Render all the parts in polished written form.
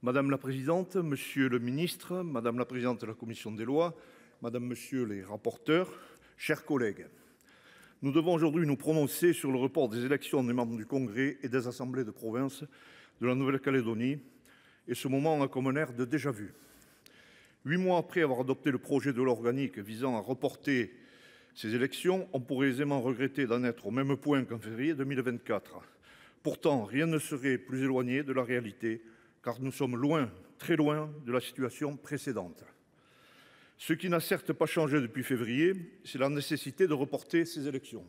Madame la présidente, monsieur le ministre, madame la présidente de la commission des lois, madame, monsieur les rapporteurs, chers collègues, nous devons aujourd'hui nous prononcer sur le report des élections des membres du Congrès et des assemblées de province de la Nouvelle-Calédonie, et ce moment a comme un air de déjà-vu. 8 mois après avoir adopté le projet de loi organique visant à reporter ces élections, on pourrait aisément regretter d'en être au même point qu'en février 2024. Pourtant, rien ne serait plus éloigné de la réalité, car nous sommes loin, très loin de la situation précédente. Ce qui n'a certes pas changé depuis février, c'est la nécessité de reporter ces élections.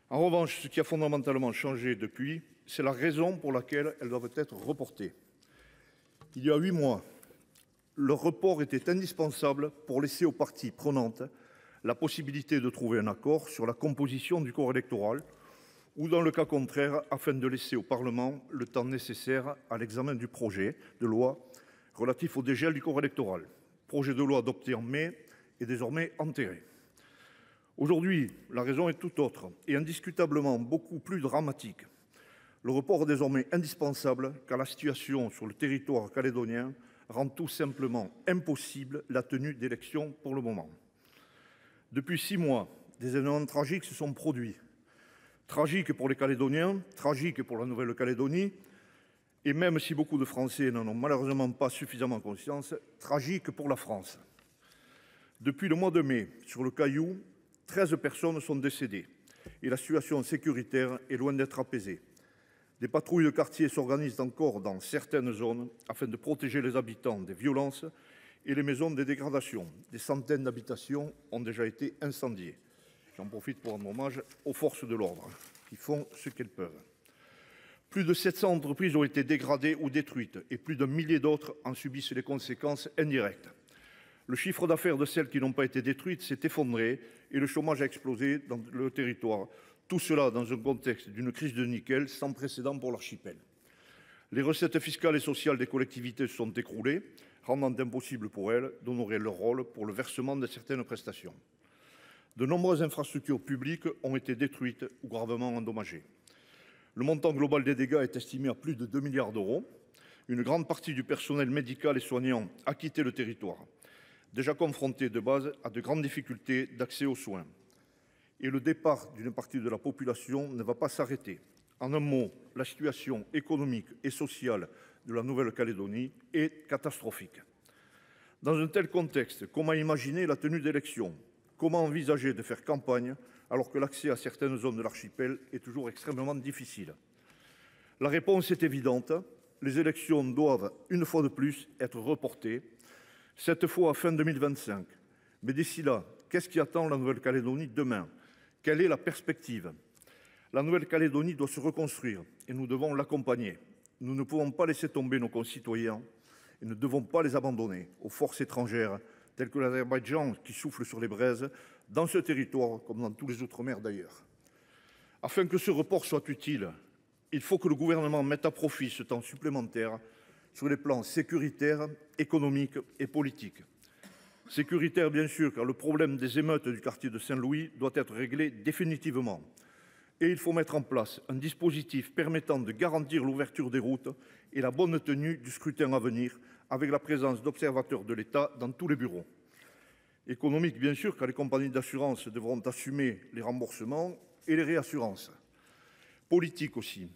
En revanche, ce qui a fondamentalement changé depuis, c'est la raison pour laquelle elles doivent être reportées. Il y a 8 mois, le report était indispensable pour laisser aux parties prenantes la possibilité de trouver un accord sur la composition du corps électoral, ou dans le cas contraire, afin de laisser au Parlement le temps nécessaire à l'examen du projet de loi relatif au dégel du corps électoral. Projet de loi adopté en mai est désormais enterré. Aujourd'hui, la raison est tout autre et indiscutablement beaucoup plus dramatique. Le report est désormais indispensable car la situation sur le territoire calédonien rend tout simplement impossible la tenue d'élections pour le moment. Depuis 6 mois, des événements tragiques se sont produits. Tragique pour les Calédoniens, tragique pour la Nouvelle-Calédonie, et même si beaucoup de Français n'en ont malheureusement pas suffisamment conscience, tragique pour la France. Depuis le mois de mai, sur le Caillou, 13 personnes sont décédées et la situation sécuritaire est loin d'être apaisée. Des patrouilles de quartier s'organisent encore dans certaines zones afin de protéger les habitants des violences et les maisons des dégradations. Des centaines d'habitations ont déjà été incendiées. J'en profite pour rendre hommage aux forces de l'ordre qui font ce qu'elles peuvent. Plus de 700 entreprises ont été dégradées ou détruites et plus d'un millier d'autres en subissent les conséquences indirectes. Le chiffre d'affaires de celles qui n'ont pas été détruites s'est effondré et le chômage a explosé dans le territoire. Tout cela dans un contexte d'une crise de nickel sans précédent pour l'archipel. Les recettes fiscales et sociales des collectivités se sont écroulées, rendant impossible pour elles d'honorer leur rôle pour le versement de certaines prestations. De nombreuses infrastructures publiques ont été détruites ou gravement endommagées. Le montant global des dégâts est estimé à plus de 2 milliards d'euros. Une grande partie du personnel médical et soignant a quitté le territoire, déjà confronté de base à de grandes difficultés d'accès aux soins. Et le départ d'une partie de la population ne va pas s'arrêter. En un mot, la situation économique et sociale de la Nouvelle-Calédonie est catastrophique. Dans un tel contexte, comment imaginer la tenue d'élections ? Comment envisager de faire campagne alors que l'accès à certaines zones de l'archipel est toujours extrêmement difficile? La réponse est évidente. Les élections doivent, une fois de plus, être reportées, cette fois à fin 2025. Mais d'ici là, qu'est-ce qui attend la Nouvelle-Calédonie demain? Quelle est la perspective? La Nouvelle-Calédonie doit se reconstruire et nous devons l'accompagner. Nous ne pouvons pas laisser tomber nos concitoyens et ne devons pas les abandonner aux forces étrangères telles que l'Azerbaïdjan qui souffle sur les braises, dans ce territoire comme dans tous les outre-mer d'ailleurs. Afin que ce report soit utile, il faut que le gouvernement mette à profit ce temps supplémentaire sur les plans sécuritaires, économiques et politiques. Sécuritaire bien sûr, car le problème des émeutes du quartier de Saint-Louis doit être réglé définitivement. Et il faut mettre en place un dispositif permettant de garantir l'ouverture des routes et la bonne tenue du scrutin à venir, avec la présence d'observateurs de l'État dans tous les bureaux. Économique, bien sûr, car les compagnies d'assurance devront assumer les remboursements et les réassurances. Politique aussi.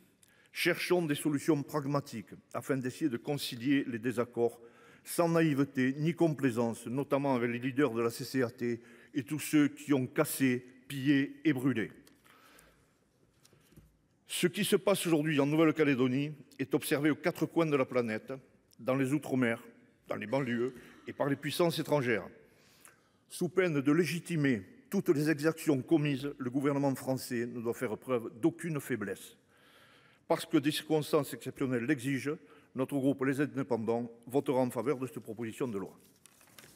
Cherchons des solutions pragmatiques afin d'essayer de concilier les désaccords sans naïveté ni complaisance, notamment avec les leaders de la CCAT et tous ceux qui ont cassé, pillé et brûlé. Ce qui se passe aujourd'hui en Nouvelle-Calédonie est observé aux 4 coins de la planète, dans les outre-mer, dans les banlieues et par les puissances étrangères. Sous peine de légitimer toutes les exactions commises, le gouvernement français ne doit faire preuve d'aucune faiblesse. Parce que des circonstances exceptionnelles l'exigent, notre groupe Les Indépendants votera en faveur de cette proposition de loi.